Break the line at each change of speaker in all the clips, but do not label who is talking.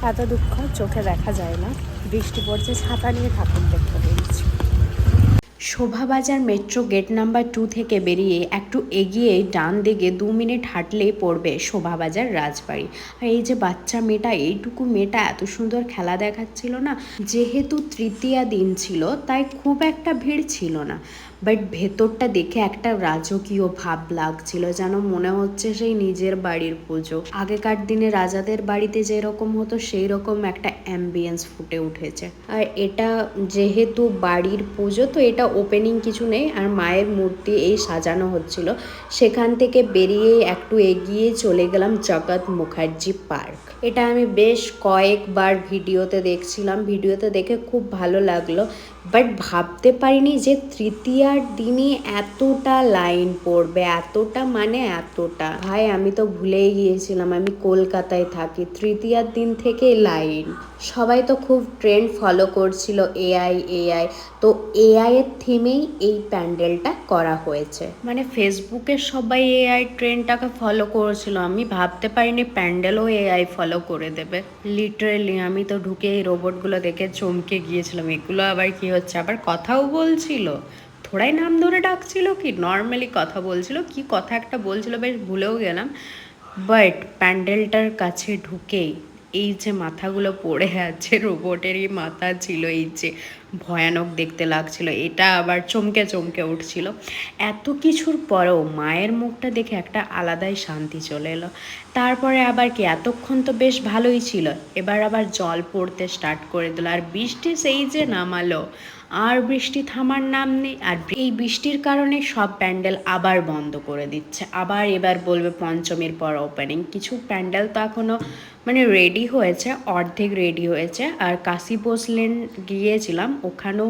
এত দুঃখ চোখে দেখা যায় না। বৃষ্টি পড়ছে, ছাতা নিয়ে ঠাকুর দেখতে পেরেছি। শোভাবাজার মেট্রো গেট নাম্বার 2 থেকে বেরিয়ে একটু এগিয়ে ডান দিকে 2 মিনিট হাঁটলেই পড়বে শোভাবাজার রাজবাড়ি। আর এই যে বাচ্চা মেয়েটা, এইটুকু মেয়েটা এত সুন্দর খেলা দেখাচ্ছিল না। যেহেতু তৃতীয়া দিন ছিল তাই খুব একটা ভিড় ছিল না, বাট ভেতরটা দেখে একটা রাজকীয় ভাব লাগছিল, যেন মনে হচ্ছে সেই নিজের বাড়ির পুজো। আগেকার দিনে রাজাদের বাড়িতে যেরকম হতো সেই রকম একটা অ্যাম্বিয়েন্স ফুটে উঠেছে। আর এটা যেহেতু বাড়ির পুজো, তো এটা ওপেনিং কিছু নেই, আর মায়ের মূর্তি এই সাজানো হচ্ছিল। সেখান থেকে বেরিয়ে একটু এগিয়ে চলে গেলাম জগৎ মুখার্জি পার্ক। এটা আমি বেশ কয়েকবার ভিডিওতে দেখছিলাম, ভিডিওতে দেখে খুব ভালো লাগলো, বাট ভাবতে পারিনি যে তৃতীয়ার দিনে এতটা লাইন পড়বে, এতটা মানে এতটা। ভাই আমি তো ভুলেই গিয়েছিলাম আমি কলকাতায় থাকি, তৃতীয়ার দিন থেকে লাইন। সবাই তো খুব ট্রেন্ড ফলো করছিল এআই, তো এআই এর থিমেই এই প্যান্ডেলটা করা হয়েছে। মানে ফেসবুকে সবাই এআই ট্রেন্ডটাকে ফলো করেছিল, আমি ভাবতে পারিনি প্যান্ডেলও এআই ফলো করে দেবে। লিটারেলি আমি তো ঢুকে এই রোবটগুলো দেখে চমকে গিয়েছিলাম, এগুলো আবার কি হচ্ছে, আবার কথাও বলছিল। থোড়াই নাম ধরে ডাকছিল কি নর্মালি কথা বলছিল, কি কথা একটা বলছিল বেশ ভুলেও গেলাম। বাট প্যান্ডেলটার কাছে ঢুকেই এই যে মাথাগুলো পড়ে আছে, রোবটেরই মাথা ছিল, এই যে ভয়ানক দেখতে লাগছিল, এটা আবার চমকে চমকে উঠছিল। এত কিছুর পরেও মায়ের মুখটা দেখে একটা আলাদাই শান্তি চলে এলো। তারপরে আবার কি, এতক্ষণ তো বেশ ভালোই ছিল, এবার আবার জল পড়তে স্টার্ট করে দিল, আর বৃষ্টি সেই যে নামালো, আর বৃষ্টি থামার নাম নেই। আর এই বৃষ্টির কারণে সব প্যান্ডেল আবার বন্ধ করে দিচ্ছে, আবার এবার বলবে পঞ্চমীর পর ওপেনিং। কিছু প্যান্ডেল তো এখনও মানে রেডি হয়েছে, অর্ধেক রেডি হয়েছে। আর কাশি লেন গিয়েছিলাম, ওখানেও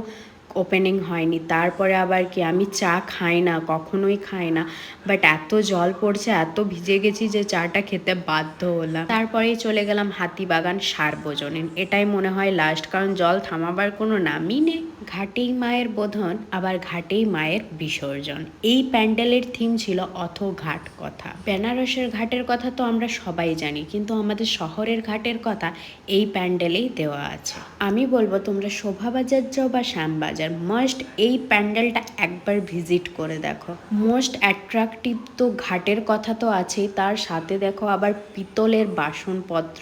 ওপেনিং হয়নি। তারপরে আবার কি, আমি চা খাই না, কখনোই খাই না, বাট এত জল পড়ছে, এত ভিজে গেছি যে চাটা খেতে বাধ্য হলাম। তারপরেই চলে গেলাম হাতিবাগান সার্বজনীন, এটাই মনে হয় লাস্ট, কারণ জল থামাবার কোনো নামই নেই। ঘাটেই মায়ের বোধন, আবার ঘাটেই মায়ের বিসর্জন। এই প্যান্ডেলের থিম ছিল অথ ঘাট কথা। বেনারসের ঘাটের কথা তো আমরা সবাই জানি, কিন্তু আমাদের শহরের ঘাটের কথা এই প্যান্ডেলেই দেওয়া আছে। আমি বলবো তোমরা শোভাবাজার যাও বা শ্যামবাজার, মাস্ট এই প্যান্ডেলটা একবার ভিজিট করে দেখো। মোস্ট অ্যাট্রাকটিভ তো ঘাটের কথা তো আছেই, তার সাথে দেখো আবার পিতলের বাসনপত্র,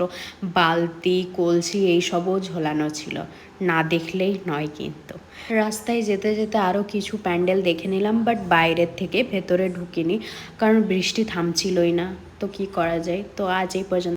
বালতি, কলসি এইসবও ঝোলানো ছিল, না দেখলেই নয়। কিন্তু রাস্তায় যেতে যেতে আরও কিছু প্যান্ডেল দেখে নিলাম, বাট বাইরের থেকে ভেতরে ঢুকিনি, কারণ বৃষ্টি থামছিলই না, তো কি করা যায়। তো আজ এই পর্যন্ত।